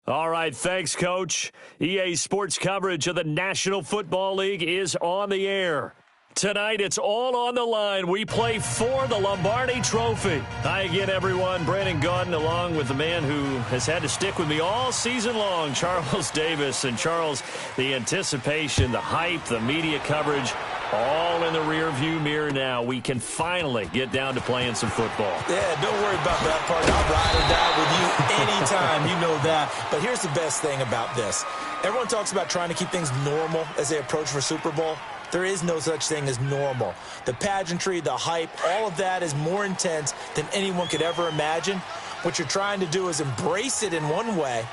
All right, thanks, Coach. EA Sports coverage of the National Football League is on the air. Tonight, it's all on the line. We play for the Lombardi Trophy. Hi again, everyone. Brandon Gaudin, along with the man who has had to stick with me all season long, Charles Davis. And, Charles, the anticipation, the hype, the media coverage, all in the rearview mirror now. We can finally get down to playing some football. Yeah, don't worry about that part. I'll ride or die with you anytime. You know that. But here's the best thing about this. Everyone talks about trying to keep things normal as they approach for Super Bowl. There is no such thing as normal. The pageantry, the hype, all of that is more intense than anyone could ever imagine. What you're trying to do is embrace it in one way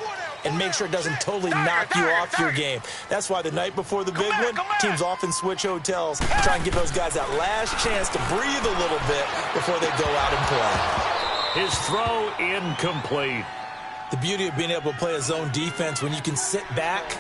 and make sure it doesn't totally knock you off your game. That's why the night before the big one, teams often switch hotels, try and give those guys that last chance to breathe a little bit before they go out and play. His throw incomplete. The beauty of being able to play a zone defense when you can sit back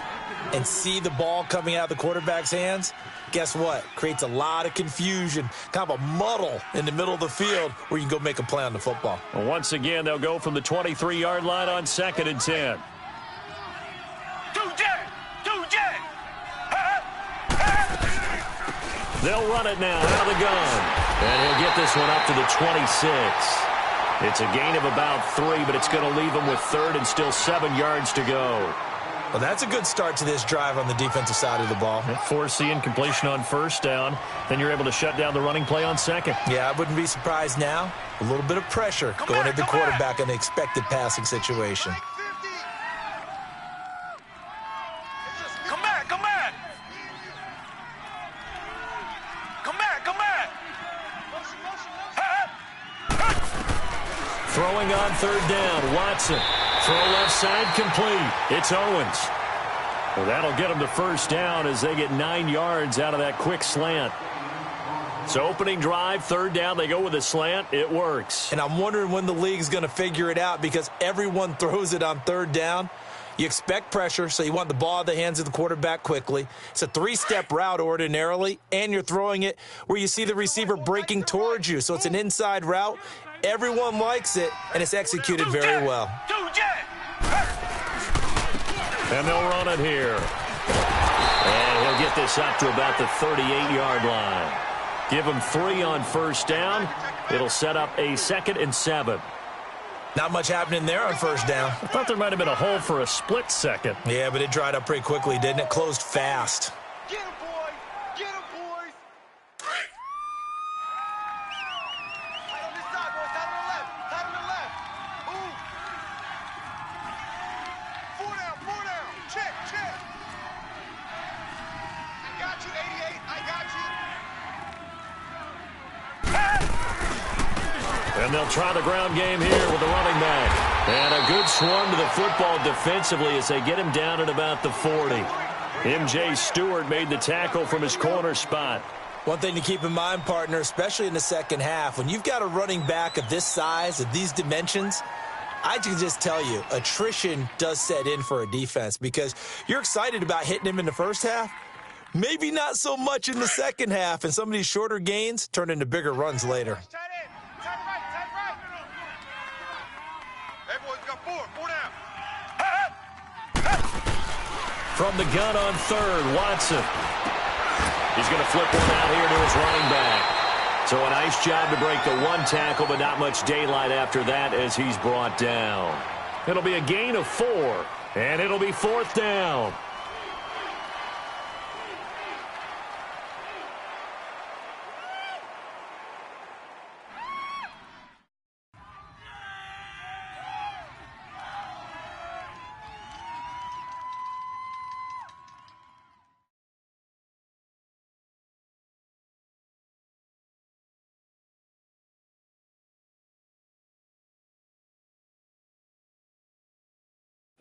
and see the ball coming out of the quarterback's hands, guess what? Creates a lot of confusion, kind of a muddle in the middle of the field where you can go make a play on the football. Well, once again, they'll go from the 23-yard line on 2nd and 10. They'll run it now out of the gun. And he'll get this one up to the 26. It's a gain of about 3, but it's going to leave him with 3rd and still 7 yards to go. Well, that's a good start to this drive on the defensive side of the ball. Force the incompletion on 1st down. Then you're able to shut down the running play on 2nd. Yeah, I wouldn't be surprised now. A little bit of pressure going at the quarterback in the expected passing situation. Throwing on 3rd down, Watson. Throw left side complete. It's Owens. Well, that'll get them to 1st down as they get 9 yards out of that quick slant. So opening drive, 3rd down, they go with a slant. It works. And I'm wondering when the league's going to figure it out because everyone throws it on 3rd down. You expect pressure, so you want the ball in the hands of the quarterback quickly. It's a 3-step route ordinarily, and you're throwing it where you see the receiver breaking towards you. So it's an inside route. Everyone likes it, and it's executed very well. And they'll run it here. And he'll get this up to about the 38-yard line. Give him 3 on 1st down. It'll set up a 2nd and 7. Not much happening there on 1st down. I thought there might have been a hole for a split second. Yeah, but it dried up pretty quickly, didn't it? Closed fast. Get him, boy! Get him, boys! Tight on this side, boys. Tight on the left. Tight on the left. Move. 4 down, 4 down. Check, check. I got you, 88. I got you. And they'll try the ground game here with the running back. And a good swarm to the football defensively as they get him down at about the 40. M.J. Stewart made the tackle from his corner spot. One thing to keep in mind, partner, especially in the second half, when you've got a running back of this size, of these dimensions, I can just tell you, attrition does set in for a defense because you're excited about hitting him in the first half. Maybe not so much in the second half, and some of these shorter gains turn into bigger runs later. From the gun on 3rd, Watson. He's going to flip one out here to his running back. So a nice job to break the 1 tackle, but not much daylight after that as he's brought down. It'll be a gain of 4, and it'll be 4th down.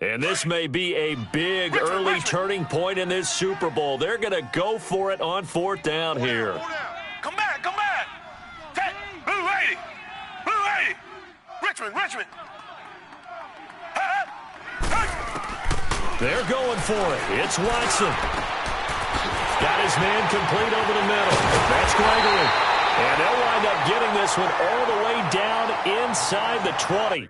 And this may be a big early turning point in this Super Bowl. They're going to go for it on 4th down here. Come back, come back. Blue 80. Blue 80. Richmond. They're going for it. It's Watson. Got his man complete over the middle. That's Gregory. And they'll wind up getting this one all the way down inside the 20.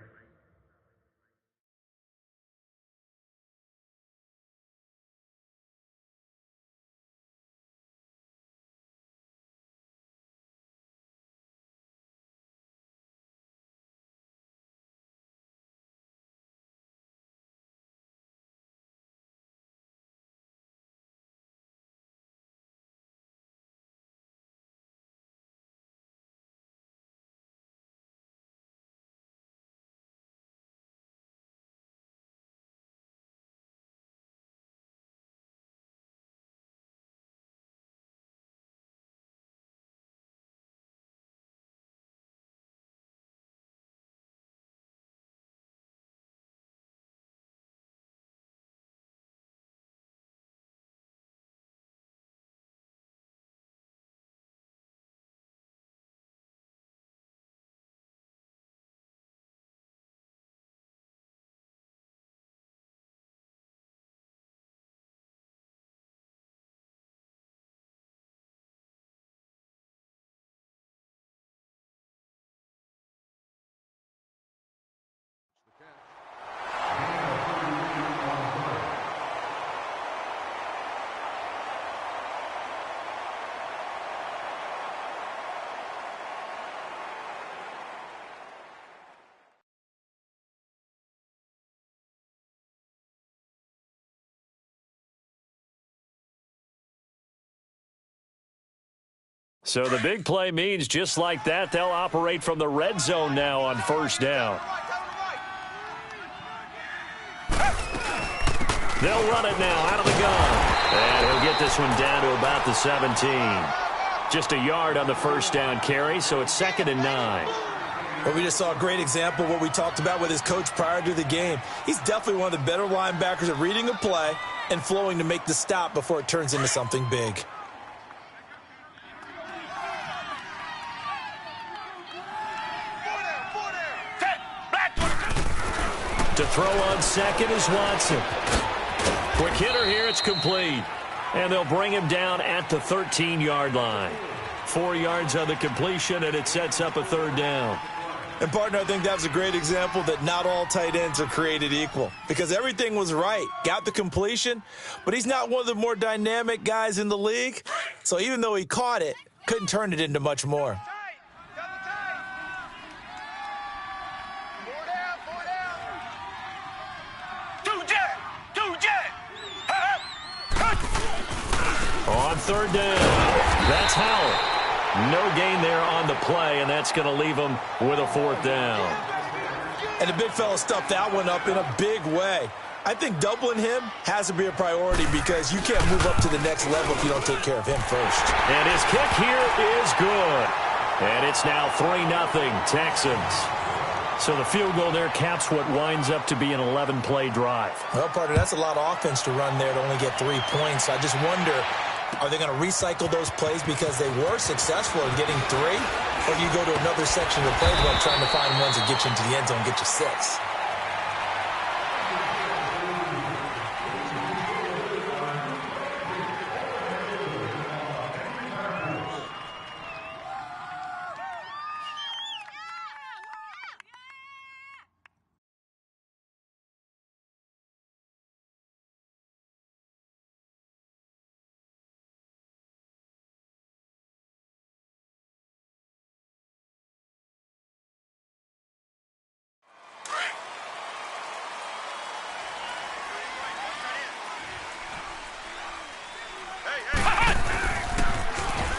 So the big play means just like that, they'll operate from the red zone now on first down. They'll run it now out of the gun. And he'll get this one down to about the 17. Just a yard on the first down carry, so it's 2nd and 9. Well, we just saw a great example of what we talked about with his coach prior to the game. He's definitely one of the better linebackers at reading a play and flowing to make the stop before it turns into something big. To throw on second is Watson. Quick hitter here, it's complete. And they'll bring him down at the 13-yard line. 4 yards on the completion, and it sets up a 3rd down. And, partner, I think that was a great example that not all tight ends are created equal. Because everything was right. Got the completion, but he's not one of the more dynamic guys in the league. So even though he caught it, couldn't turn it into much more. On 3rd down, that's Howell. No gain there on the play, and that's going to leave him with a 4th down. And the big fella stuffed that one up in a big way. I think doubling him has to be a priority because you can't move up to the next level if you don't take care of him first. And his kick here is good. And it's now 3-0 Texans. So the field goal there caps what winds up to be an 11-play drive. Well, partner, that's a lot of offense to run there to only get 3 points. I just wonder, are they going to recycle those plays because they were successful in getting 3? Or do you go to another section of the playbook trying to find ones that get you into the end zone and get you 6?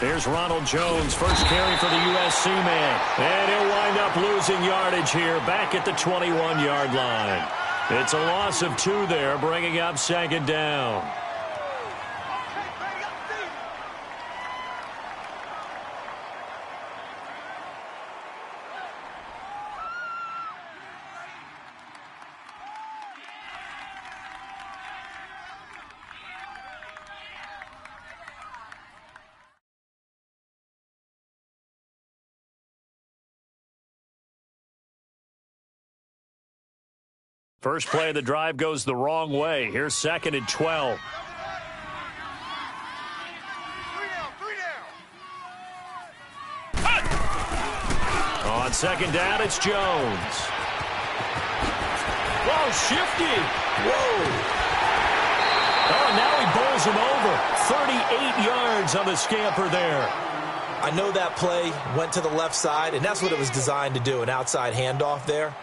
Here's Ronald Jones, first carry for the USC man. And he'll wind up losing yardage here back at the 21-yard line. It's a loss of 2 there, bringing up 2nd down. First play of the drive goes the wrong way. Here's 2nd and 12. On 2nd down, it's Jones. Whoa, shifty. Whoa. Oh, now he bowls him over. 38 yards on the scamper there. I know that play went to the left side, and that's what it was designed to do, an outside handoff there.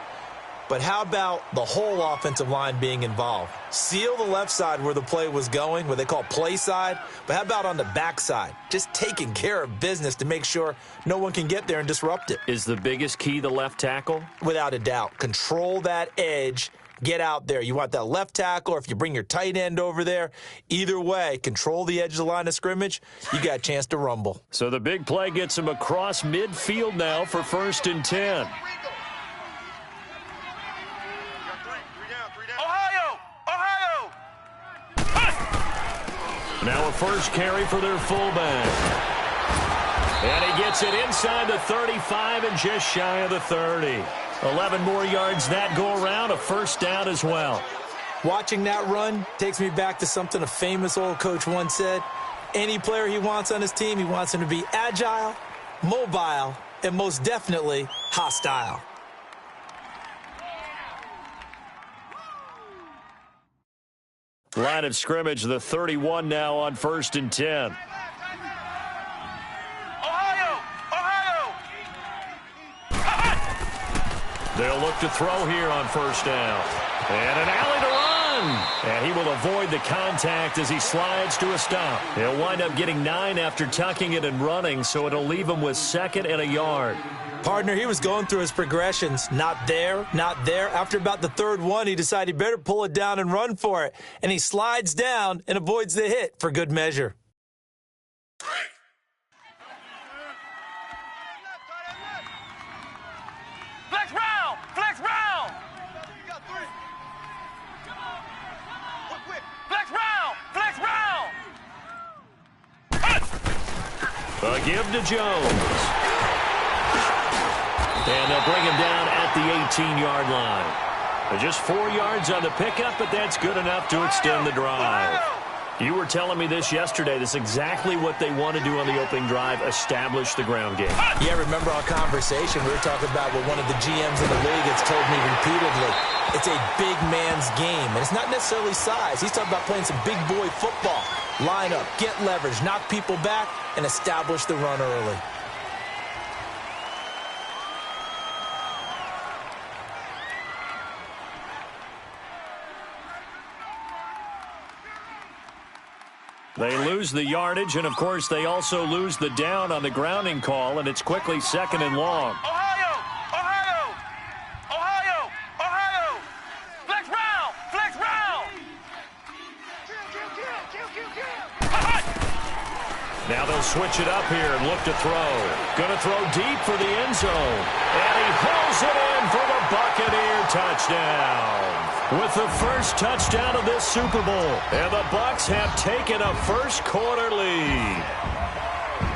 But how about the whole offensive line being involved? Seal the left side where the play was going, what they call play side. But how about on the back side? Just taking care of business to make sure no one can get there and disrupt it. Is the biggest key the left tackle? Without a doubt. Control that edge. Get out there. You want that left tackle, or if you bring your tight end over there, either way, control the edge of the line of scrimmage, you got a chance to rumble. So the big play gets him across midfield now for 1st and 10. Now a first carry for their fullback. And he gets it inside the 35 and just shy of the 30. 11 more yards that go around, a 1st down as well. Watching that run takes me back to something a famous old coach once said. Any player he wants on his team, he wants him to be agile, mobile, and most definitely hostile. Line of scrimmage, the 31 now on 1st and 10. They'll look to throw here on 1st down. And an alley to run. And he will avoid the contact as he slides to a stop. He'll wind up getting 9 after tucking it and running, so it'll leave him with 2nd and a yard. Partner, he was going through his progressions. Not there, not there. After about the 3rd one, he decided he better pull it down and run for it. And he slides down and avoids the hit for good measure. Flex round! Flex round! Flex round! Flex round! A give to Jones. And they'll bring him down at the 18-yard line. Just 4 yards on the pickup, but that's good enough to extend the drive. You were telling me this yesterday. This is exactly what they want to do on the opening drive, establish the ground game. Yeah, remember our conversation? We were talking about what one of the GMs in the league has told me repeatedly. It's a big man's game, and it's not necessarily size. He's talking about playing some big boy football. Line up, get leverage, knock people back, and establish the run early. They lose the yardage, and, of course, they also lose the down on the grounding call, and it's quickly 2nd and long. Ohio! Ohio! Ohio! Ohio! Flex round! Flex round! Now they'll switch it up here and look to throw. Going to throw deep for the end zone. And he pulls it in for the Buccaneer touchdown. With the first touchdown of this Super Bowl. And the Bucs have taken a first-quarter lead.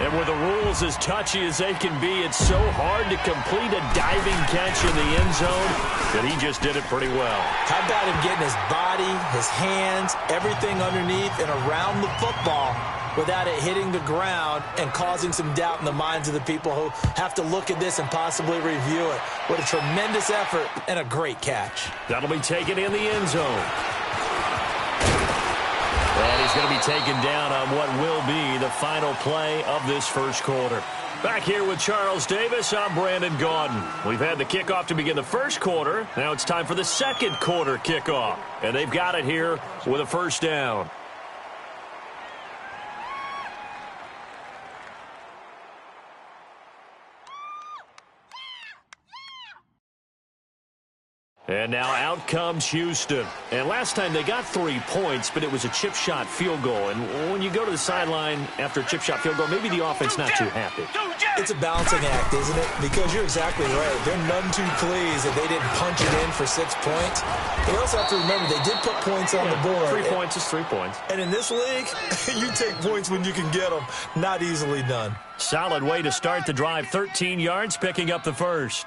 And with the rules as touchy as they can be, it's so hard to complete a diving catch in the end zone that he just did it pretty well. How about him getting his body, his hands, everything underneath and around the football without it hitting the ground and causing some doubt in the minds of the people who have to look at this and possibly review it. What a tremendous effort and a great catch. That'll be taken in the end zone. And he's going to be taken down on what will be the final play of this first quarter. Back here with Charles Davis, I'm Brandon Gaudin. We've had the kickoff to begin the first quarter. Now it's time for the second quarter kickoff. And they've got it here with a first down. And now out comes Houston. And last time they got 3 points, but it was a chip shot field goal. And when you go to the sideline after a chip shot field goal, maybe the offense not too happy. It's a balancing act, isn't it? Because you're exactly right. They're none too pleased that they didn't punch it in for 6 points. They also have to remember they did put points on the board. 3 points is 3 points. And in this league, you take points when you can get them. Not easily done. Solid way to start the drive. 13 yards, picking up the first.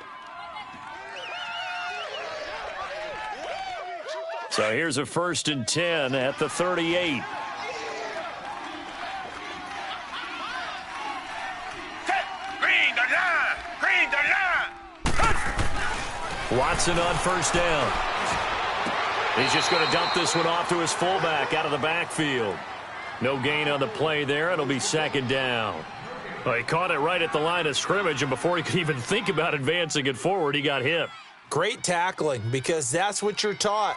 So here's a 1st and 10 at the 38. Green the line! Green the line! Watson on first down. He's just going to dump this one off to his fullback out of the backfield. No gain on the play there. It'll be 2nd down. Well, he caught it right at the line of scrimmage, and before he could even think about advancing it forward, he got hit. Great tackling, because that's what you're taught.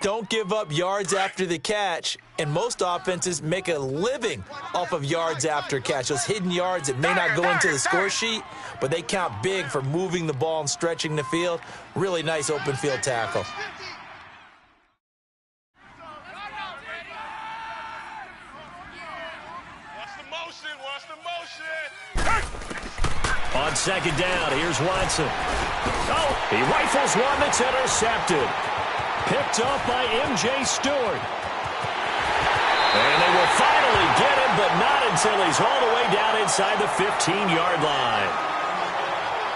Don't give up yards after the catch, and most offenses make a living off of yards after catch. Those hidden yards that may not go into the score sheet, but they count big for moving the ball and stretching the field. Really nice open field tackle. Watch the motion! On 2nd down, here's Watson. Oh, he rifles one that's intercepted. Picked off by M.J. Stewart. And they will finally get him, but not until he's all the way down inside the 15-yard line.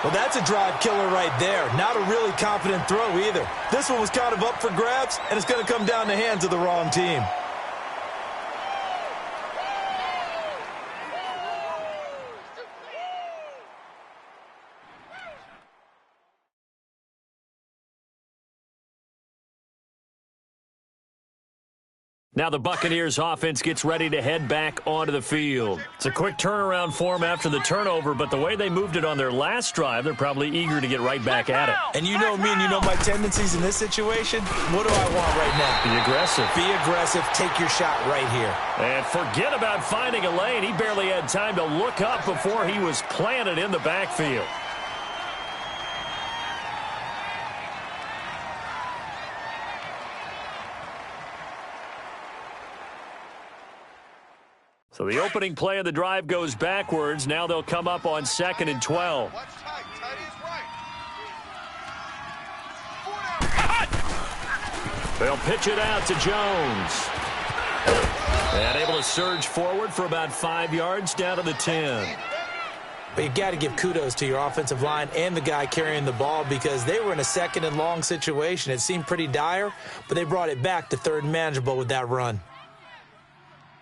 Well, that's a drive killer right there. Not a really confident throw either. This one was kind of up for grabs, and it's going to come down the hands of the wrong team. Now the Buccaneers offense gets ready to head back onto the field. It's a quick turnaround for them after the turnover, but the way they moved it on their last drive, they're probably eager to get right back at it. And you know me and you know my tendencies in this situation. What do I want right now? Be aggressive. Be aggressive. Take your shot right here. And forget about finding a lane. He barely had time to look up before he was planted in the backfield. So the opening play of the drive goes backwards. Now they'll come up on 2nd and 12. They'll pitch it out to Jones. And able to surge forward for about 5 yards down to the 10. But you've got to give kudos to your offensive line and the guy carrying the ball because they were in a 2nd and long situation. It seemed pretty dire, but they brought it back to 3rd and manageable with that run.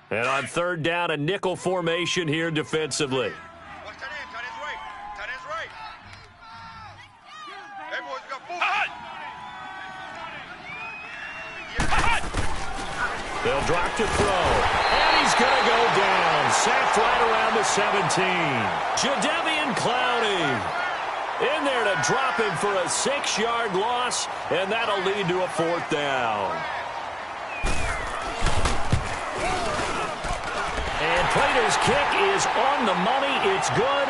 And on 3rd down, a nickel formation here defensively. They'll drop to throw. And he's going to go down. Sacked right around the 17. Jadeveon Clowney in there to drop him for a 6-yard loss, and that'll lead to a 4th down. And Prater's kick is on the money. It's good.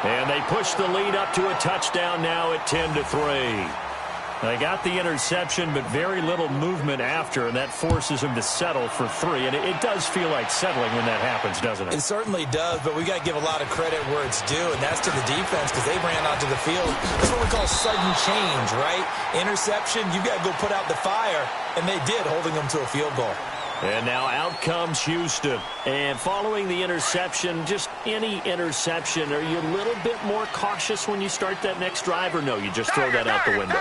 And they push the lead up to a touchdown now at 10-3. They got the interception, but very little movement after, and that forces them to settle for 3. And it does feel like settling when that happens, doesn't it? It certainly does, but we got to give a lot of credit where it's due, and that's to the defense because they ran onto the field. That's what we call sudden change, right? Interception, you got to go put out the fire, and they did, holding them to a field goal. And now out comes Houston. And following the interception, just any interception, are you a little bit more cautious when you start that next drive, or no, you just throw that out the window?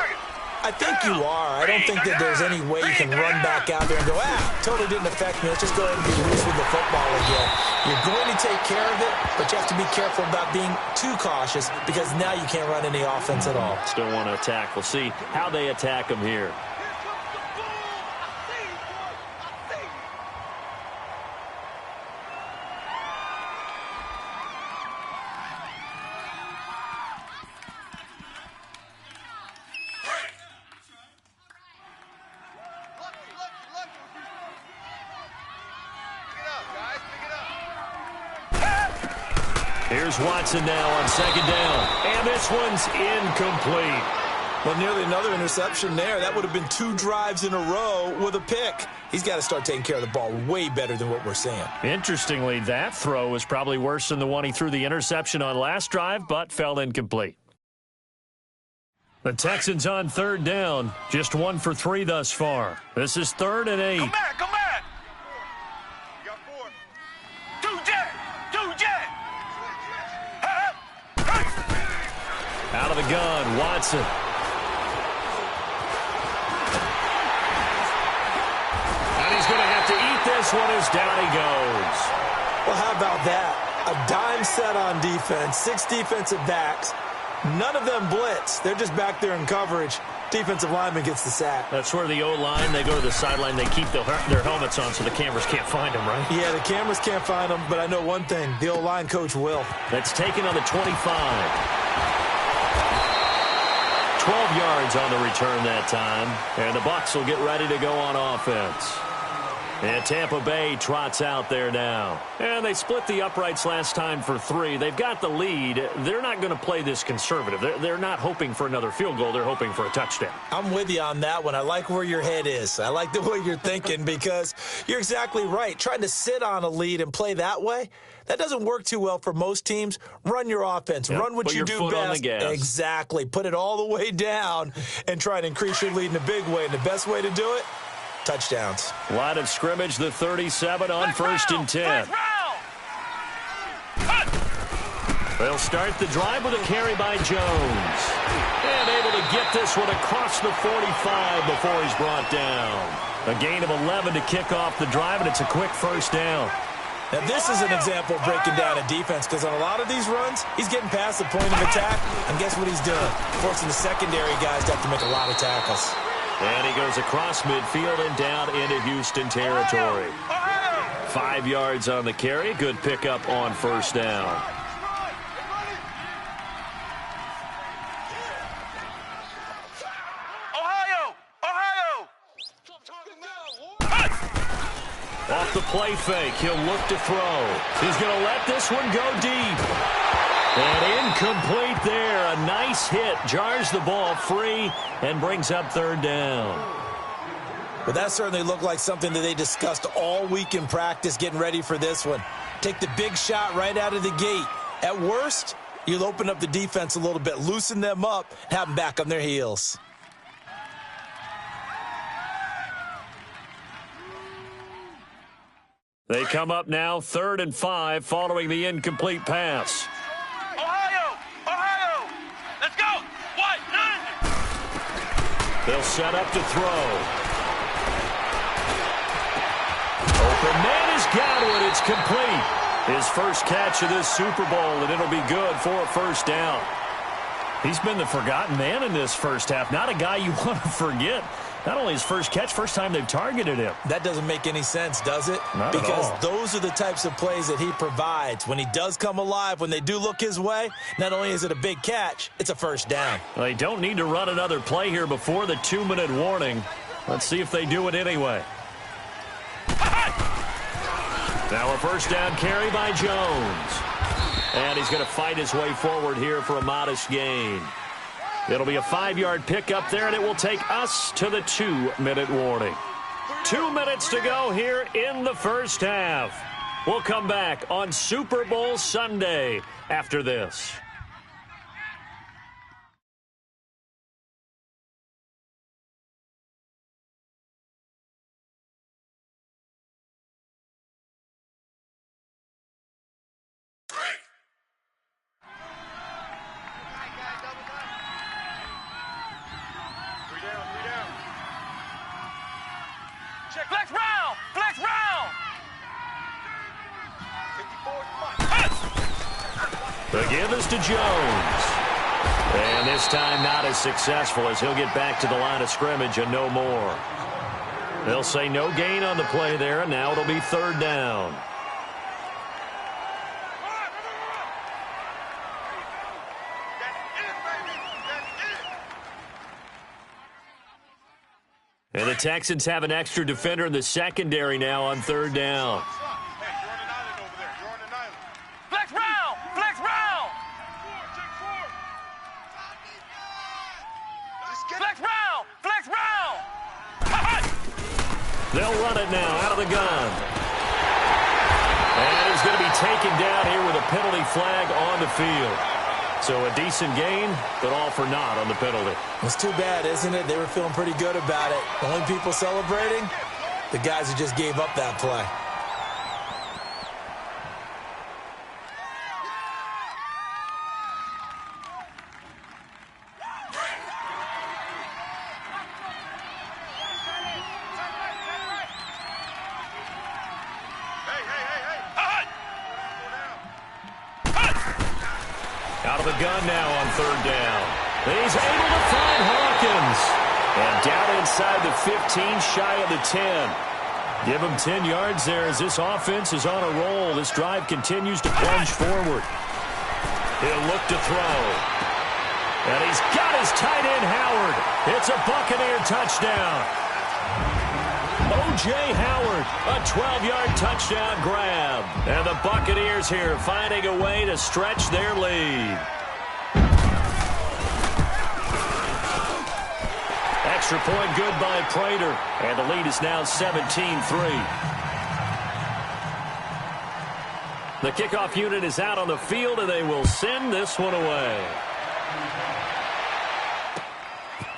I think you are. I don't think that there's any way you can run back out there and go, totally didn't affect me. Let's just go ahead and be loose with the football again. You're going to take care of it, but you have to be careful about being too cautious because now you can't run any offense at all. Still want to attack. We'll see how they attack them here. Here's Watson now on 2nd down. And this one's incomplete. Well, nearly another interception there. That would have been 2 drives in a row with a pick. He's got to start taking care of the ball way better than what we're seeing. Interestingly, that throw was probably worse than the one he threw the interception on last drive, but fell incomplete. The Texans on 3rd down. Just 1 for 3 thus far. This is 3rd and 8. Come back. You got 4. 2 jet. Out of the gun, Watson. And he's going to have to eat this one as down he goes. Well, how about that? A dime set on defense, 6 defensive backs. None of them blitz. They're just back there in coverage. Defensive lineman gets the sack. That's where the O-line, they go to the sideline, they keep their helmets on so the cameras can't find them, right? Yeah, the cameras can't find them, but I know one thing. The O-line coach will. That's taken on the 25. 12 yards on the return that time. And the Bucs will get ready to go on offense. And Tampa Bay trots out there now. And they split the uprights last time for 3. They've got the lead. They're not going to play this conservative. They're not hoping for another field goal. They're hoping for a touchdown. I'm with you on that one. I like where your head is. I like the way you're thinking because you're exactly right. Trying to sit on a lead and play that way, that doesn't work too well for most teams. Run your offense. Yep. Run what you do best. On the gas. Exactly. Put it all the way down and try to increase your lead in a big way. And the best way to do it, touchdowns. Line of scrimmage, the 37 on 1st and 10. They'll start the drive with a carry by Jones. And able to get this one across the 45 before he's brought down. A gain of 11 to kick off the drive, and it's a quick 1st down. Now, this is an example of breaking down a defense because on a lot of these runs, he's getting past the point of attack, and guess what he's doing? Forcing the secondary guys to have to make a lot of tackles. And he goes across midfield and down into Houston territory. 5 yards on the carry. Good pickup on first down. Off the play fake, he'll look to throw. He's going to let this one go deep. And incomplete there. A nice hit. Jars the ball free and brings up third down. Well, that certainly looked like something that they discussed all week in practice getting ready for this one. Take the big shot right out of the gate. At worst, you'll open up the defense a little bit, loosen them up, have them back on their heels. They come up now 3rd and 5 following the incomplete pass. Ohio, let's go. What? They'll set up to throw. Open man has got it. It's complete. His first catch of this Super Bowl, and it'll be good for a first down. He's been the forgotten man in this first half. Not a guy you want to forget. Not only his first catch, first time they've targeted him. That doesn't make any sense, does it? Not because at all. Those are the types of plays that he provides. When he does come alive, when they do look his way, not only is it a big catch, it's a first down. They don't need to run another play here before the 2-minute warning. Let's see if they do it anyway. Now a first down carry by Jones. And he's going to fight his way forward here for a modest gain. It'll be a 5-yard pickup there, and it will take us to the 2-minute warning. 2 minutes to go here in the first half. We'll come back on Super Bowl Sunday after this. Flex round! Flex round! The give is to Jones. And this time not as successful as he'll get back to the line of scrimmage and no more. They'll say no gain on the play there, and now it'll be third down. And the Texans have an extra defender in the secondary now on third down. Flex round! Flex round! Flex round! Flex round! They'll run it now out of the gun. And he's going to be taken down here with a penalty flag on the field. So a decent gain, but all for naught on the penalty. It's too bad, isn't it? They were feeling pretty good about it. The only people celebrating, the guys who just gave up that play. Out of the gun now on third down. He's able to find Hawkins. And down inside the 15, shy of the 10. Give him 10 yards there as this offense is on a roll. This drive continues to plunge forward. He'll look to throw. And he's got his tight end, Howard. It's a Buccaneer touchdown. O.J. Howard, a 12-yard touchdown grab. And the Buccaneers here finding a way to stretch their lead. Extra point good by Prater. And the lead is now 17-3. The kickoff unit is out on the field, and they will send this one away.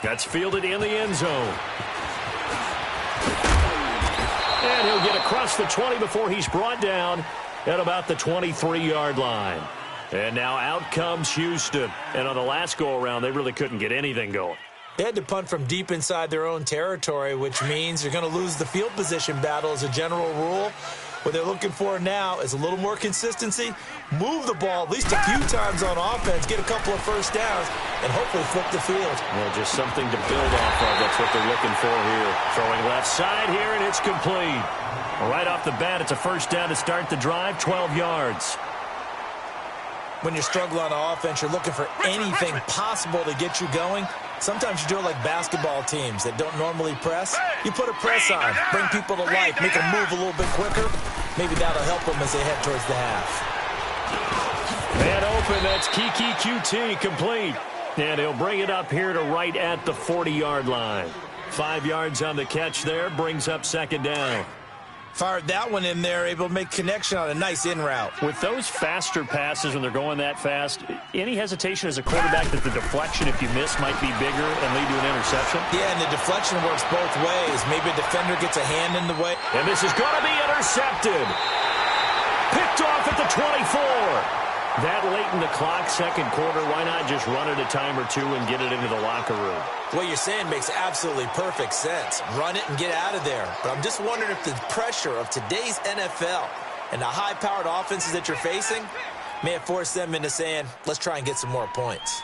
That's fielded in the end zone. And he'll get across the 20 before he's brought down at about the 23-yard line. And now out comes Houston. And on the last go-around, they really couldn't get anything going. They had to punt from deep inside their own territory, which means you're going to lose the field position battle as a general rule. What they're looking for now is a little more consistency, move the ball at least a few times on offense, get a couple of first downs, and hopefully flip the field. Well, just something to build off of. That's what they're looking for here. Throwing left side here, and it's complete. Right off the bat, it's a first down to start the drive, 12 yards. When you're struggling on offense, you're looking for anything possible to get you going. Sometimes you do it like basketball teams that don't normally press. You put a press on, bring people to life, make them move a little bit quicker. Maybe that'll help them as they head towards the half. Man open, that's Kiki QT, complete. And he'll bring it up here to right at the 40-yard line. 5 yards on the catch there, brings up second down. Fired that one in there, able to make connection on a nice in route. With those faster passes when they're going that fast, any hesitation as a quarterback that the deflection, if you miss, might be bigger and lead to an interception? Yeah, and the deflection works both ways. Maybe a defender gets a hand in the way. And this is going to be intercepted. Picked off at the 24. That late in the clock, second quarter, why not just run it a time or two and get it into the locker room? What you're saying makes absolutely perfect sense. Run it and get out of there. But I'm just wondering if the pressure of today's NFL and the high-powered offenses that you're facing may have forced them into saying, let's try and get some more points.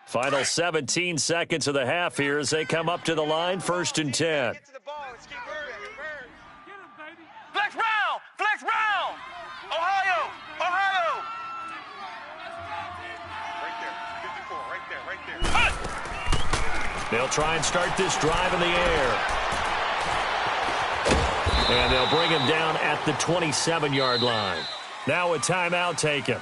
Final 17 seconds of the half here as they come up to the line, 1st and 10. Flex round! Flex round! Ohio! Ohio! Right there. They'll try and start this drive in the air. And they'll bring him down at the 27-yard line. Now a timeout taken.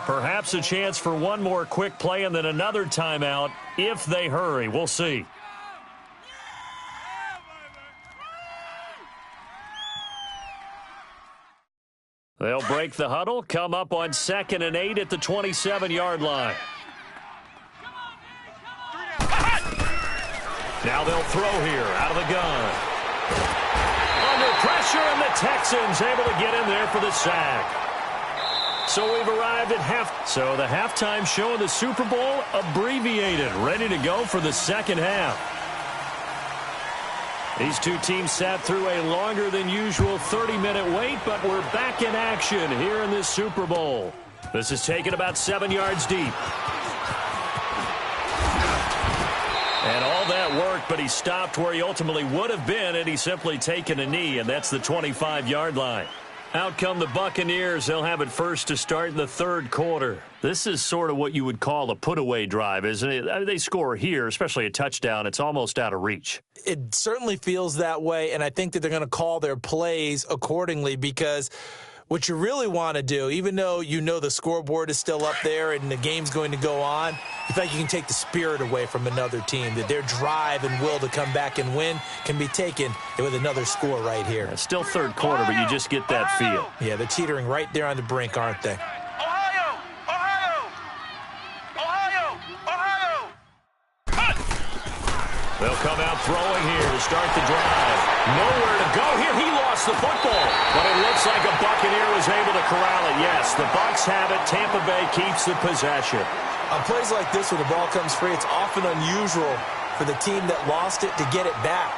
Perhaps a chance for one more quick play and then another timeout if they hurry. We'll see. They'll break the huddle, come up on 2nd and 8 at the 27-yard line. Now they'll throw here out of the gun. Under pressure, and the Texans able to get in there for the sack. So we've arrived at half. So the halftime show of the Super Bowl abbreviated, ready to go for the second half. These two teams sat through a longer than usual 30-minute wait, but we're back in action here in this Super Bowl. This is taken about 7 yards deep. And all that worked, but he stopped where he ultimately would have been, and he's simply taken a knee, and that's the 25-yard line. Out come the Buccaneers. They'll have it first to start in the third quarter. This is sort of what you would call a put-away drive, isn't it? I mean, they score here, especially a touchdown. It's almost out of reach. It certainly feels that way, and I think that they're going to call their plays accordingly because what you really want to do, even though you know the scoreboard is still up there and the game's going to go on, you feel like you can take the spirit away from another team, that their drive and will to come back and win can be taken with another score right here. It's still third quarter, but you just get that feel. Yeah, they're teetering right there on the brink, aren't they? Ohio! Ohio! Ohio! Ohio! Cut! They'll come out throwing here to start the drive. Nowhere to go here. He lost the football, but it looks like a Buccaneer was able to corral it. Yes, the Bucs have it. Tampa Bay keeps the possession. On plays like this where the ball comes free, it's often unusual for the team that lost it to get it back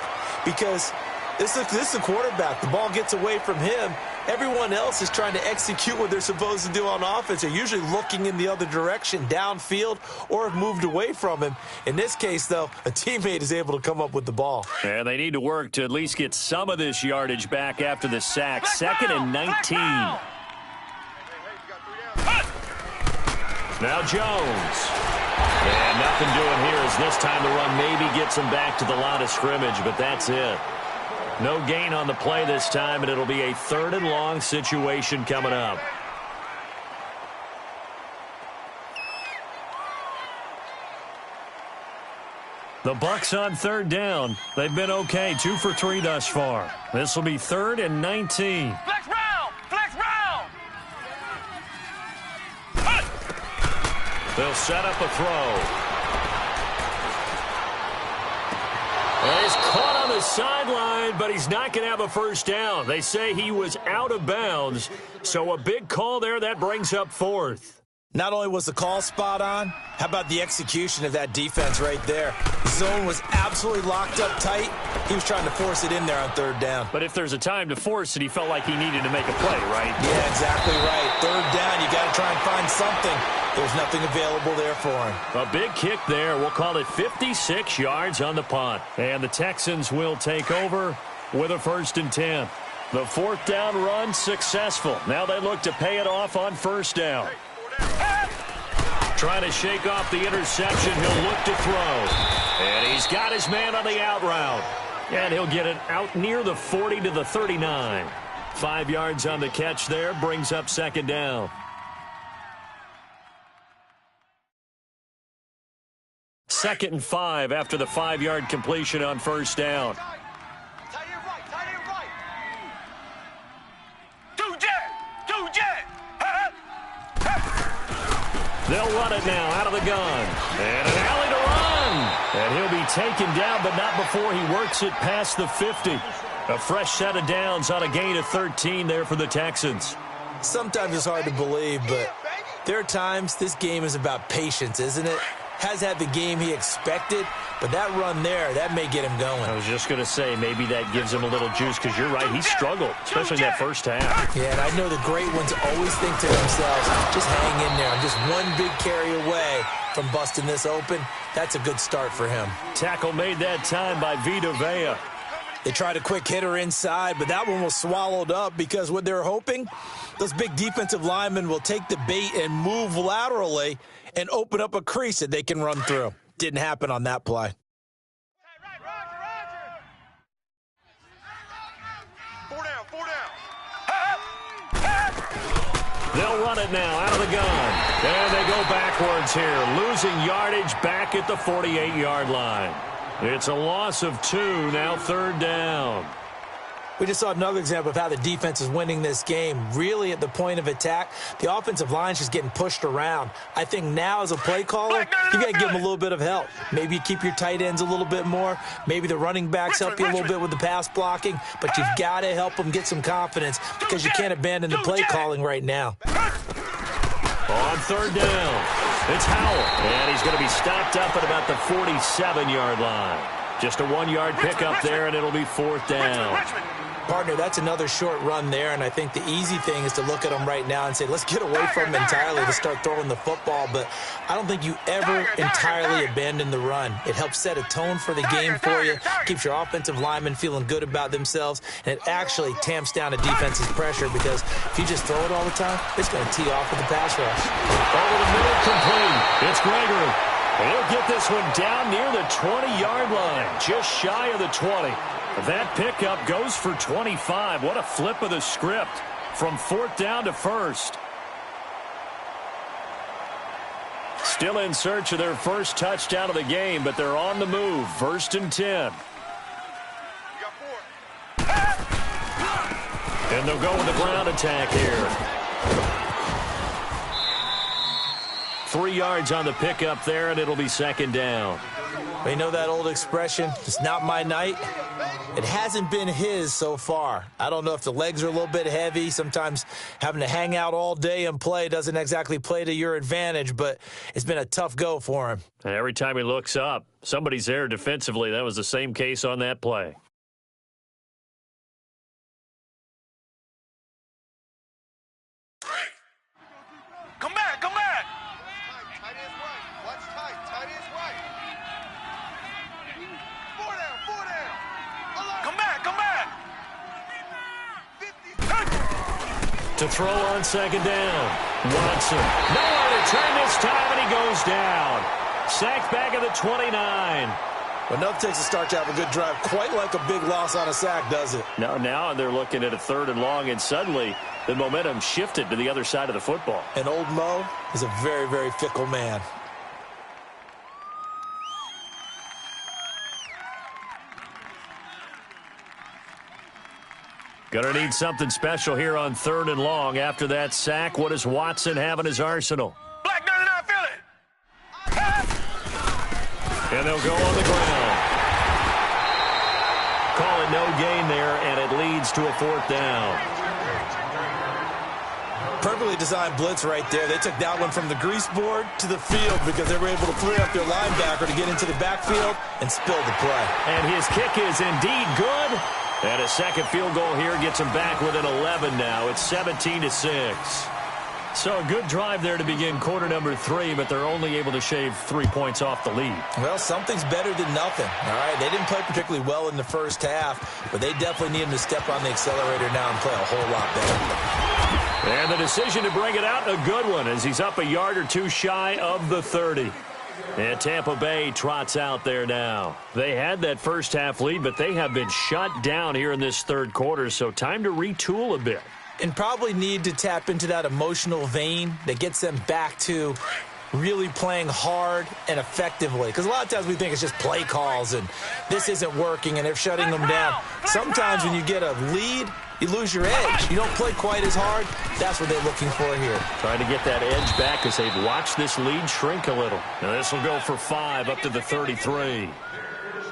because this is the quarterback. The ball gets away from him. Everyone else is trying to execute what they're supposed to do on offense. They're usually looking in the other direction, downfield, or have moved away from him. In this case, though, a teammate is able to come up with the ball. And they need to work to at least get some of this yardage back after the sack. 2nd and 19. Now Jones. And nothing doing here as this time the run maybe gets him back to the line of scrimmage, but that's it. No gain on the play this time, and it'll be a 3rd and long situation coming up. The Bucs on 3rd down. They've been okay, 2 for 3 thus far. This will be 3rd and 19. Flex round! Flex round! Cut! They'll set up a throw. Well, he's caught on the sideline, but he's not going to have a first down. They say he was out of bounds, so a big call there that brings up 4th. Not only was the call spot on, how about the execution of that defense right there? The zone was absolutely locked up tight. He was trying to force it in there on third down. But if there's a time to force it, he felt like he needed to make a play, right? Yeah, exactly right. Third down, you got to try and find something. There's nothing available there for him. A big kick there. We'll call it 56 yards on the punt. And the Texans will take over with a 1st and 10. The 4th down run successful. Now they look to pay it off on 1st down. Trying to shake off the interception. He'll look to throw. And he's got his man on the out route. And he'll get it out near the 40 to the 39. 5 yards on the catch there. Brings up 2nd down. 2nd and 5 after the 5-yard completion on 1st down. They'll run it now out of the gun. And an alley to run. And he'll be taken down, but not before he works it past the 50. A fresh set of downs on a gain of 13 there for the Texans. Sometimes it's hard to believe, but there are times this game is about patience, isn't it? Has had the game he expected, but that run there, that may get him going. I was just going to say, maybe that gives him a little juice, because you're right, he struggled, especially in that first half. Yeah, and I know the great ones always think to themselves, just hang in there. I'm just one big carry away from busting this open. That's a good start for him. Tackle made that time by Vita Vea. They tried a quick hitter inside, but that one was swallowed up because what they're hoping, those big defensive linemen will take the bait and move laterally and open up a crease that they can run through. Didn't happen on that play. They'll run it now out of the gun. And they go backwards here, losing yardage back at the 48-yard line. It's a loss of 2, now 3rd down. We just saw another example of how the defense is winning this game. Really at the point of attack, the offensive line's just getting pushed around. I think now as a play caller, you got to give them a little bit of help. Maybe you keep your tight ends a little bit more. Maybe the running backs help you a little bit with the pass blocking. But you've got to help them get some confidence because you can't abandon the play calling right now. On 3rd down, it's Howell. And he's going to be stopped up at about the 47-yard line. Just a 1-yard pickup there, and it'll be 4th down. Partner, that's another short run there, and I think the easy thing is to look at them right now and say, let's get away from them entirely to start throwing the football, but I don't think you ever entirely abandon the run. It helps set a tone for the game for you, keeps your offensive linemen feeling good about themselves, and it actually tamps down a defense's pressure because if you just throw it all the time, it's going to tee off with the pass rush. Over the middle, complete. It's Gregory. He'll get this one down near the 20-yard line, just shy of the 20. That pickup goes for 25. What a flip of the script from 4th down to 1st. Still in search of their first touchdown of the game, but they're on the move. 1st and 10. And they'll go with the ground attack here. 3 yards on the pickup there, and it'll be 2nd down. You know that old expression, it's not my night? It hasn't been his so far. I don't know if the legs are a little bit heavy. Sometimes having to hang out all day and play doesn't exactly play to your advantage, but it's been a tough go for him. And every time he looks up, somebody's there defensively. That was the same case on that play. Come back, come back. Tight is right. Watch tight is right. 4 down. Come back, come back. To throw on 2nd down. Watson. Nowhere to turn this time, and he goes down. Sacked back at the 29. Well, enough takes a start to have a good drive. Quite like a big loss on a sack, does it? Now they're looking at a 3rd and long, and suddenly the momentum shifted to the other side of the football. And old Mo is a very, very fickle man. Gonna need something special here on 3rd and long. After that sack, what does Watson have in his arsenal? Black 99, feel it. And they'll go on the ground. Call it no gain there, and it leads to a 4th down. Perfect Perfectly designed blitz right there. They took that one from the grease board to the field because they were able to free up their linebacker to get into the backfield and spill the play. And his kick is indeed good. And a second field goal here gets him back within 11 now. It's 17-6. So a good drive there to begin quarter number 3, but they're only able to shave 3 points off the lead. Well, something's better than nothing. All right, they didn't play particularly well in the first half, but they definitely need him to step on the accelerator now and play a whole lot better. And the decision to bring it out, a good one, as he's up a yard or two shy of the 30. And Tampa Bay trots out there now. They had that first half lead, but they have been shut down here in this third quarter, so time to retool a bit. And probably need to tap into that emotional vein that gets them back to really playing hard and effectively. Because a lot of times we think it's just play calls and this isn't working and they're shutting them down. Sometimes when you get a lead, you lose your edge. You don't play quite as hard. That's what they're looking for here. Trying to get that edge back as they've watched this lead shrink a little. Now this will go for 5 up to the 33.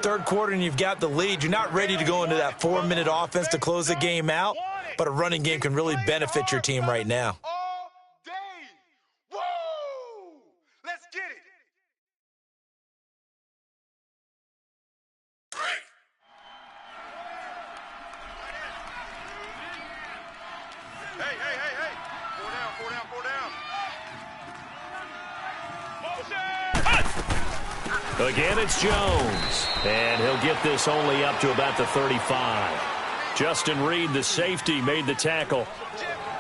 Third quarter and you've got the lead. You're not ready to go into that 4-minute offense to close the game out. But a running game can really benefit your team right now. All day. Woo! Let's get it. Hey. 4 down. Motion! Again, it's Jones. And he'll get this only up to about the 35. Justin Reed, the safety, made the tackle.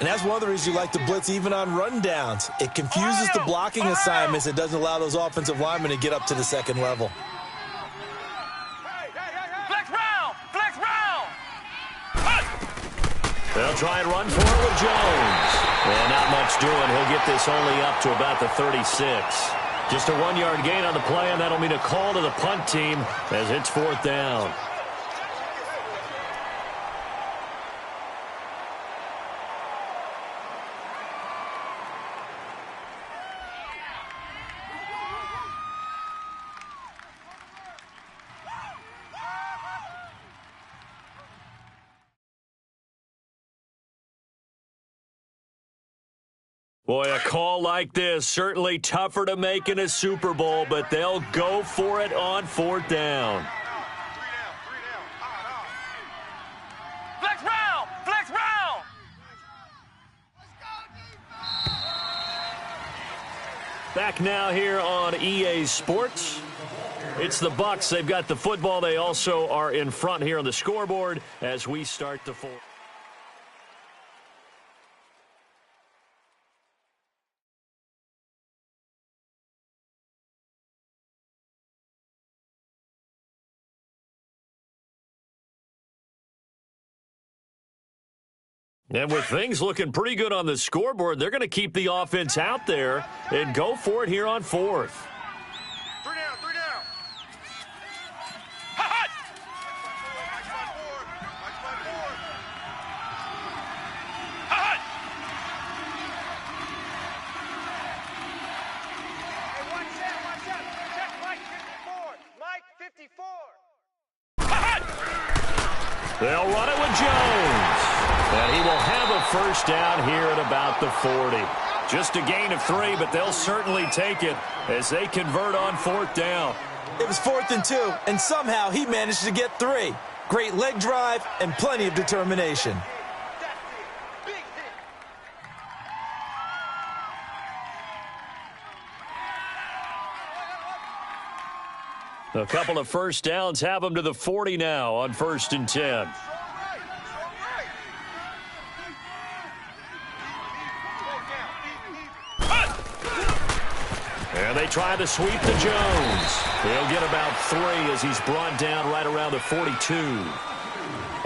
And that's one of the reasons you like to blitz even on rundowns. It confuses the blocking assignments. It doesn't allow those offensive linemen to get up to the second level. Flex round! They'll try and run for it with Jones. And not much doing. He'll get this only up to about the 36. Just a 1-yard gain on the play, and that'll mean a call to the punt team as it's 4th down. Boy, a call like this, certainly tougher to make in a Super Bowl, but they'll go for it on 4th down. 3 down. Flex round! Back now here on EA Sports. It's the Bucs. They've got the football. They also are in front here on the scoreboard as we start the fourth. And with things looking pretty good on the scoreboard, they're going to keep the offense out there and go for it here on 4th. 3 down. Hot! Hot! Hey, watch out. Check Mike 54. Hot! They'll run it with Jones. And he will have a first down here at about the 40. Just a gain of 3, but they'll certainly take it as they convert on 4th down. It was 4th and 2, and somehow he managed to get 3. Great leg drive and plenty of determination. Big hit. A couple of first downs have them to the 40 now on 1st and 10. And they try to sweep to Jones. He'll get about 3 as he's brought down right around the 42.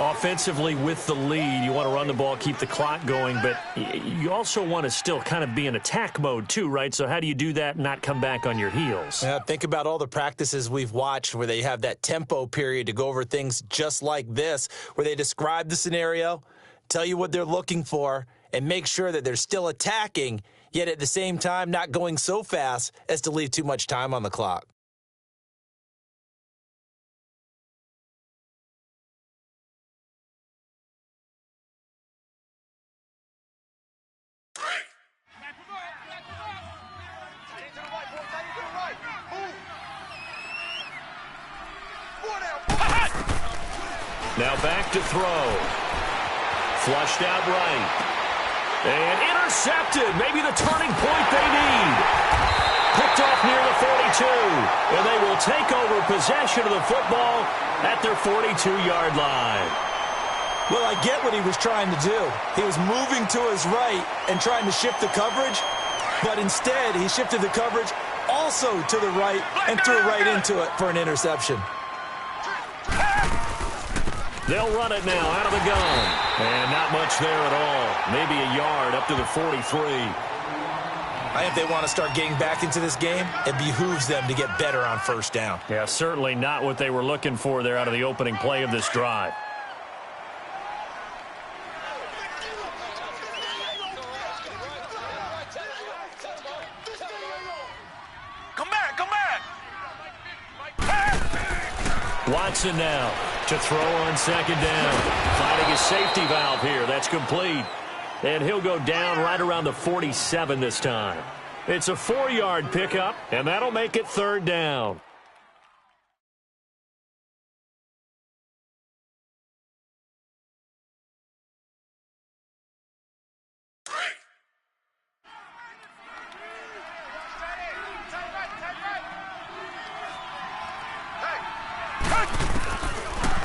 Offensively with the lead, you want to run the ball, keep the clock going, but you also want to still kind of be in attack mode too, right? So how do you do that and not come back on your heels? Yeah, think about all the practices we've watched where they have that tempo period to go over things just like this, where they describe the scenario, tell you what they're looking for, and make sure that they're still attacking, yet at the same time not going so fast as to leave too much time on the clock. Now back to throw. Flushed out right. And intercepted. Maybe the turning point they need. Picked off near the 42. And they will take over possession of the football at their 42-yard line. Well, I get what he was trying to do. He was moving to his right and trying to shift the coverage, but instead he shifted the coverage also to the right and threw right into it for an interception. They'll run it now out of the gun. And not much there at all. Maybe a yard up to the 43. I think they want to start getting back into this game. It behooves them to get better on first down. Yeah, certainly not what they were looking for there out of the opening play of this drive. Watson now to throw on second down. Finding his safety valve here. That's complete. And he'll go down right around the 47 this time. It's a 4-yard pickup, and that'll make it third down.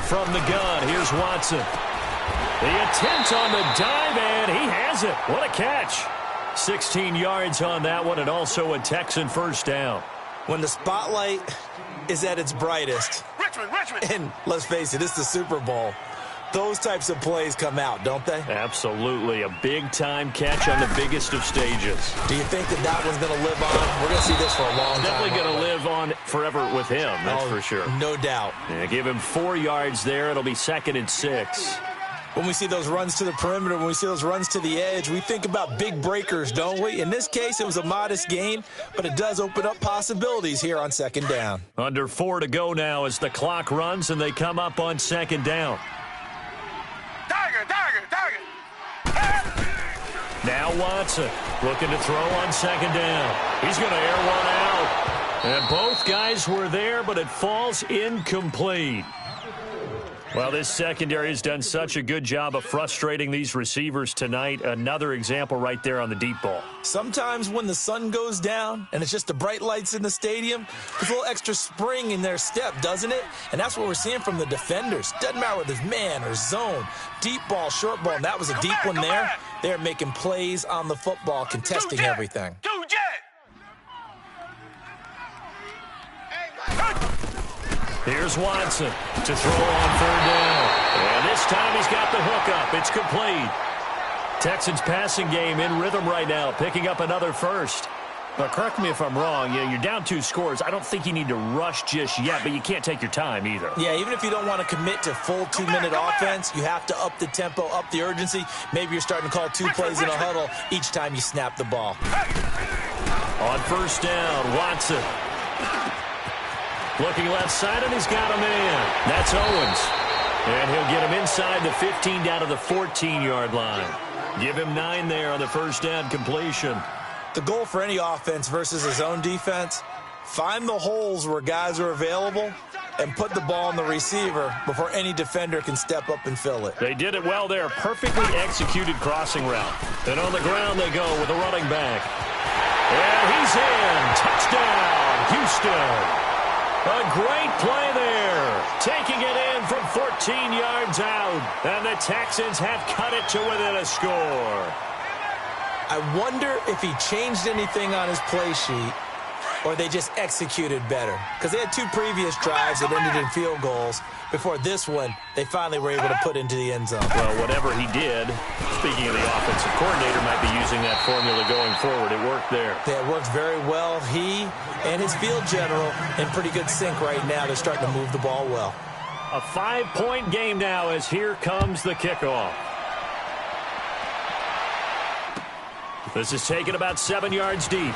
From the gun, here's Watson. The attempt on the dive, and he has it. What a catch. 16 yards on that one, and also a Texan first down. When the spotlight is at its brightest, and let's face it, it's the Super Bowl, those types of plays come out, don't they? Absolutely. A big-time catch on the biggest of stages. Do you think that that one's going to live on? We're going to see this for a long time. Definitely going to live on forever with him, that's for sure. No doubt. Yeah, give him 4 yards there. It'll be 2nd and 6. When we see those runs to the perimeter, when we see those runs to the edge, we think about big breakers, don't we? In this case, it was a modest gain, but it does open up possibilities here on second down. Under 4 to go now as the clock runs and they come up on second down. Now Watson looking to throw on second down. He's going to air one out. And both guys were there, but it falls incomplete. Well, this secondary has done such a good job of frustrating these receivers tonight. Another example right there on the deep ball. Sometimes when the sun goes down and it's just the bright lights in the stadium, there's a little extra spring in their step, doesn't it? And that's what we're seeing from the defenders. Doesn't matter whether it's man or zone, deep ball, short ball, and that was a deep one there. They're making plays on the football, contesting everything. Here's Watson to throw on third down. And this time he's got the hook up. It's complete. Texans passing game in rhythm right now, picking up another first. But correct me if I'm wrong, you're down 2 scores. I don't think you need to rush just yet, but you can't take your time either. Yeah, even if you don't want to commit to full 2-minute offense, you have to up the tempo, up the urgency. Maybe you're starting to call 2 plays in a huddle each time you snap the ball. On first down, Watson. Looking left side, and he's got a man. That's Owens. And he'll get him inside the 15 down to the 14-yard line. Give him 9 there on the first down completion. The goal for any offense versus his own defense, find the holes where guys are available and put the ball on the receiver before any defender can step up and fill it. They did it well there. Perfectly executed crossing route. And on the ground they go with a running back. And he's in. Touchdown, Houston. A great play there. Taking it in from 14 yards out. And the Texans have cut it to within a score. I wonder if he changed anything on his play sheet or they just executed better. Because they had 2 previous drives that ended in field goals. Before this one, they finally were able to put into the end zone. Well, whatever he did, speaking of the offensive coordinator, might be using that formula going forward. It worked there. Yeah, it worked very well. He and his field general in pretty good sync right now. They're starting to move the ball well. A 5-point game now as here comes the kickoff. This is taken about 7 yards deep.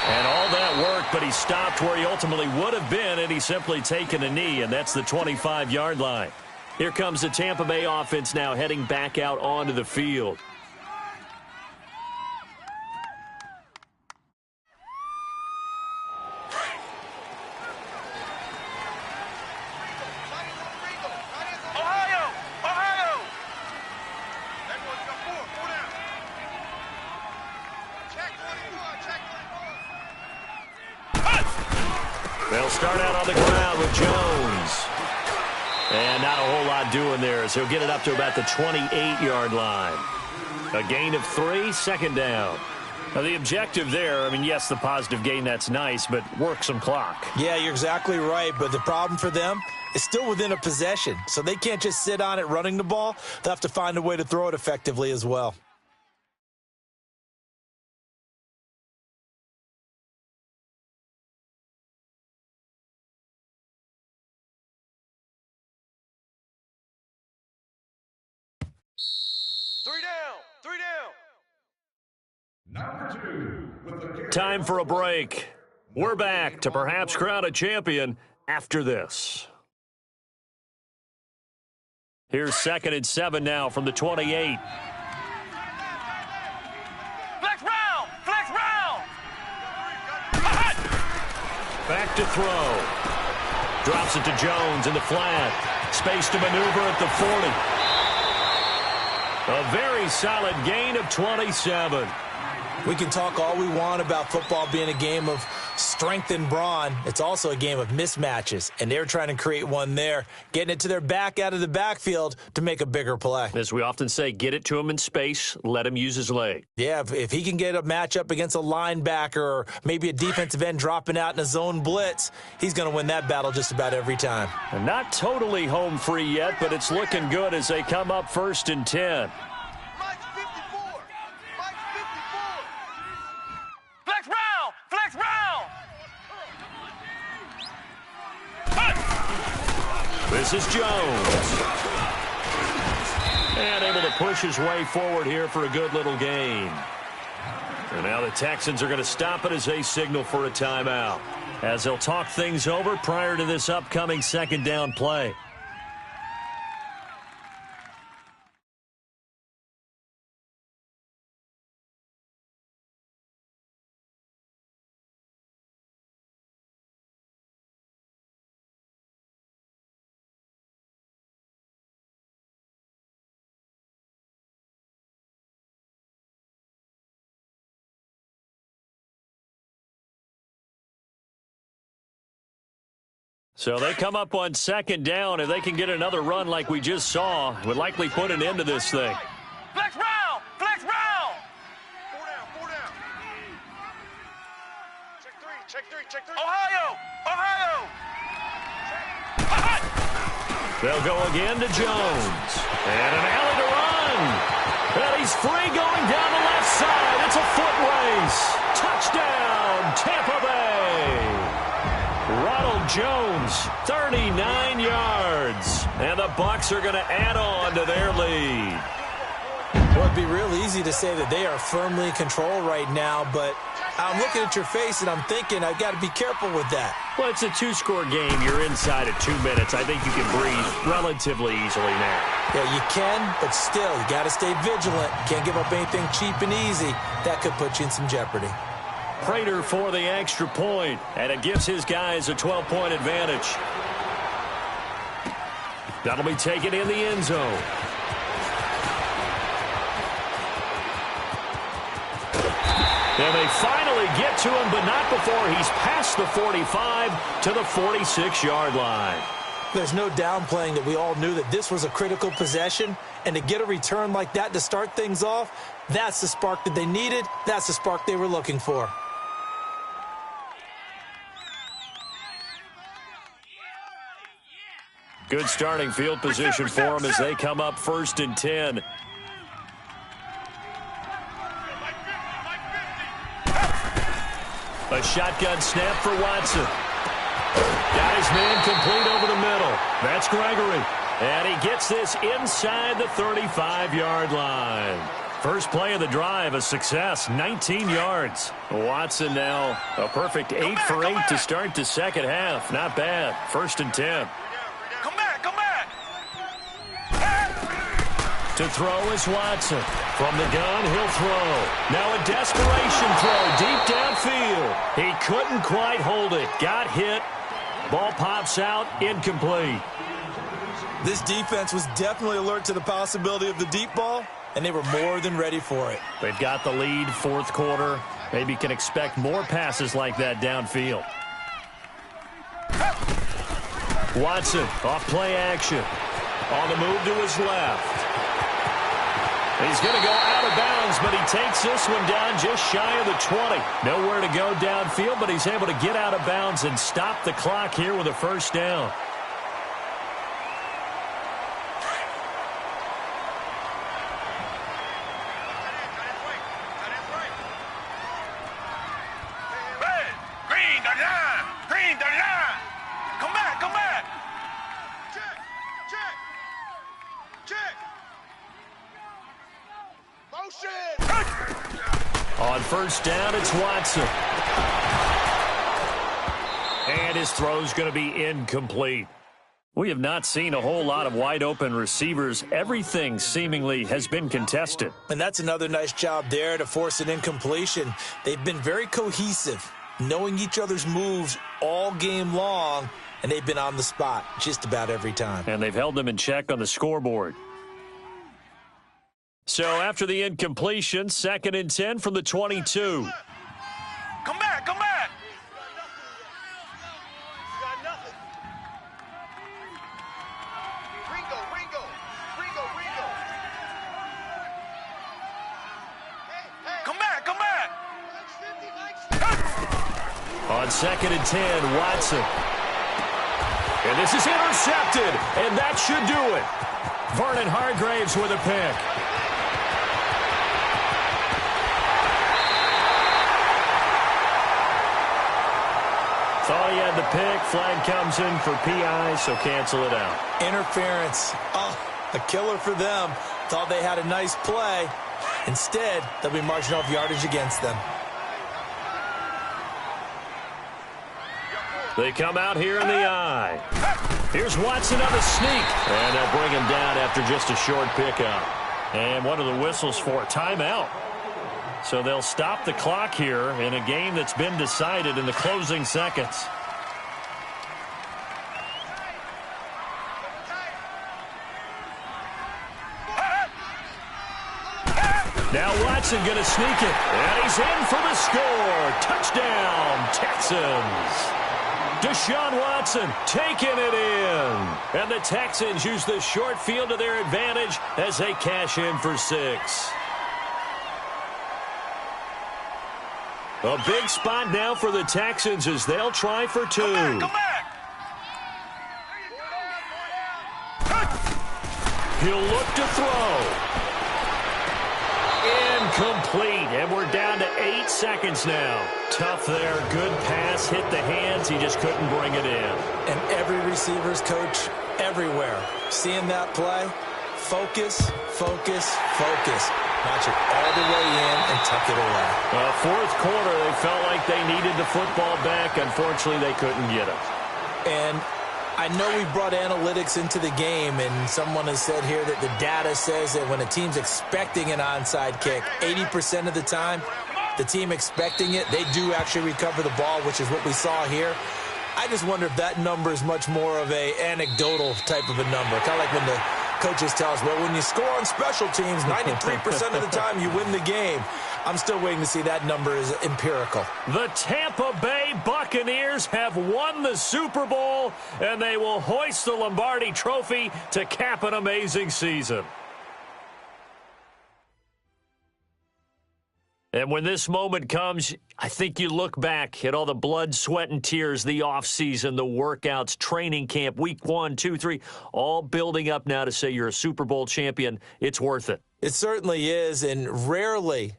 And all that worked, but he stopped where he ultimately would have been, and he's simply taken a knee, and that's the 25-yard line. Here comes the Tampa Bay offense now heading back out onto the field. start out on the ground with Jones. And not a whole lot doing there, so he'll get it up to about the 28-yard line. A gain of 3, second down. Now, the objective there, I mean, yes, the positive gain, that's nice, but work some clock. Yeah, you're exactly right, but the problem for them is still within a possession, so they can't just sit on it running the ball. They'll have to find a way to throw it effectively as well. Three down. Time for a break. We're back to perhaps crown a champion after this. Here's 2nd and 7 now from the 28. Flex round! Flex round! Back to throw. Drops it to Jones in the flat. Space to maneuver at the 40. A very solid gain of 27. We can talk all we want about football being a game of strength and brawn. It's also a game of mismatches, and they're trying to create one there, getting it to their back out of the backfield to make a bigger play. As we often say, get it to him in space, let him use his leg. Yeah, if he can get a matchup against a linebacker or maybe a defensive end dropping out in a zone blitz, he's going to win that battle just about every time. And not totally home free yet, but it's looking good as they come up 1st and 10. Mike's 54. Mike's 54. Flex round! Flex round! This is Jones. And able to push his way forward here for a good little gain. And now the Texans are going to stop it as they signal for a timeout, as they'll talk things over prior to this upcoming 2nd down play. So they come up on 2nd down. If they can get another run like we just saw, would likely put an end to this thing. Flex round! Flex round! Four down. Check three. Ohio! Ohio! They'll go again to Jones. And an alley to run. And he's free going down the left side. It's a foot race. Touchdown, Tampa Bay. Ronald Jones, 39 yards. And the Bucs are going to add on to their lead. Well, it'd be real easy to say that they are firmly in control right now, but I'm looking at your face and I'm thinking I've got to be careful with that. Well, it's a 2-score game. You're inside at 2 minutes. I think you can breathe relatively easily now. Yeah, you can, but still, you got to stay vigilant. You can't give up anything cheap and easy. That could put you in some jeopardy. Prater for the extra point, and it gives his guys a 12-point advantage. That'll be taken in the end zone. And they finally get to him, but not before he's past the 45 to the 46-yard line. There's no downplaying that we all knew that this was a critical possession, and to get a return like that to start things off, that's the spark that they needed. That's the spark they were looking for. Good starting field position for them as they come up 1st and 10. A shotgun snap for Watson. Got his man complete over the middle. That's Gregory. And he gets this inside the 35-yard line. First play of the drive, a success, 19 yards. Watson now a perfect 8 for 8 to start the second half. Not bad. 1st and 10. Come back! To throw is Watson. From the gun, he'll throw. Now a desperation throw deep downfield. He couldn't quite hold it. Got hit. Ball pops out, incomplete. This defense was definitely alert to the possibility of the deep ball, and they were more than ready for it. They've got the lead, 4th quarter. Maybe can expect more passes like that downfield. Watson off play action. On the move to his left. He's going to go out of bounds, but he takes this one down just shy of the 20. Nowhere to go downfield, but he's able to get out of bounds and stop the clock here with a first down. On first down, it's Watson. And his throw's going to be incomplete. We have not seen a whole lot of wide-open receivers. Everything seemingly has been contested. And that's another nice job there to force an incompletion. They've been very cohesive, knowing each other's moves all game long, and they've been on the spot just about every time. And they've held them in check on the scoreboard. So after the incompletion, 2nd and 10 from the 22. Come back, come back. Ringo. Come back, come back. On 2nd and 10, Watson. And this is intercepted, and that should do it. Vernon Hargraves with a pick. Thought he had the pick. Flag comes in for PI, so cancel it out. Interference. Oh, a killer for them. Thought they had a nice play. Instead, they'll be marching off yardage against them. They come out here in the eye. Here's Watson on the sneak. And they'll bring him down after just a short pickup. And one of the whistles for a timeout. So they'll stop the clock here in a game that's been decided in the closing seconds. Now Watson going to sneak it. And he's in for the score. Touchdown, Texans. Deshaun Watson taking it in. And the Texans use the short field to their advantage as they cash in for 6. A big spot now for the Texans as they'll try for 2. Come back. He'll look to throw. Incomplete, and we're down to 8 seconds now. Tough there, good pass, hit the hands, he just couldn't bring it in. And every receiver's coach everywhere. Seeing that play, focus. Watch it all the way in and tuck it away. Fourth quarter, they felt like they needed the football back. Unfortunately, they couldn't get it. And I know we brought analytics into the game, and someone has said here that the data says that when a team's expecting an onside kick, 80% of the time, the team expecting it, they do actually recover the ball, which is what we saw here. I just wonder if that number is much more of a anecdotal type of a number, kind of like when the coaches tell us, well, when you score on special teams, 93% of the time you win the game. I'm still waiting to see that number is empirical. The Tampa Bay Buccaneers have won the Super Bowl, and they will hoist the Lombardi Trophy to cap an amazing season. And when this moment comes, I think you look back at all the blood, sweat, and tears, the offseason, the workouts, training camp, week 1, 2, 3, all building up now to say you're a Super Bowl champion. It's worth it. It certainly is, and rarely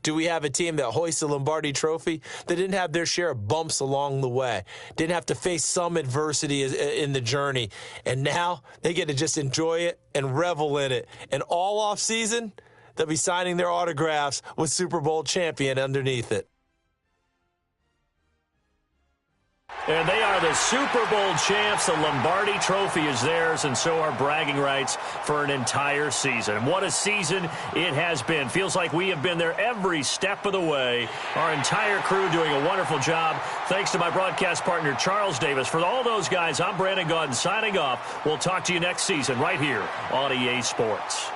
do we have a team that hoists the Lombardi Trophy that didn't have their share of bumps along the way, didn't have to face some adversity in the journey, and now they get to just enjoy it and revel in it. And all offseason, they'll be signing their autographs with Super Bowl champion underneath it. And they are the Super Bowl champs. The Lombardi Trophy is theirs, and so are bragging rights for an entire season. What a season it has been. Feels like we have been there every step of the way. Our entire crew doing a wonderful job. Thanks to my broadcast partner, Charles Davis. For all those guys, I'm Brandon Gaudin signing off. We'll talk to you next season right here on EA Sports.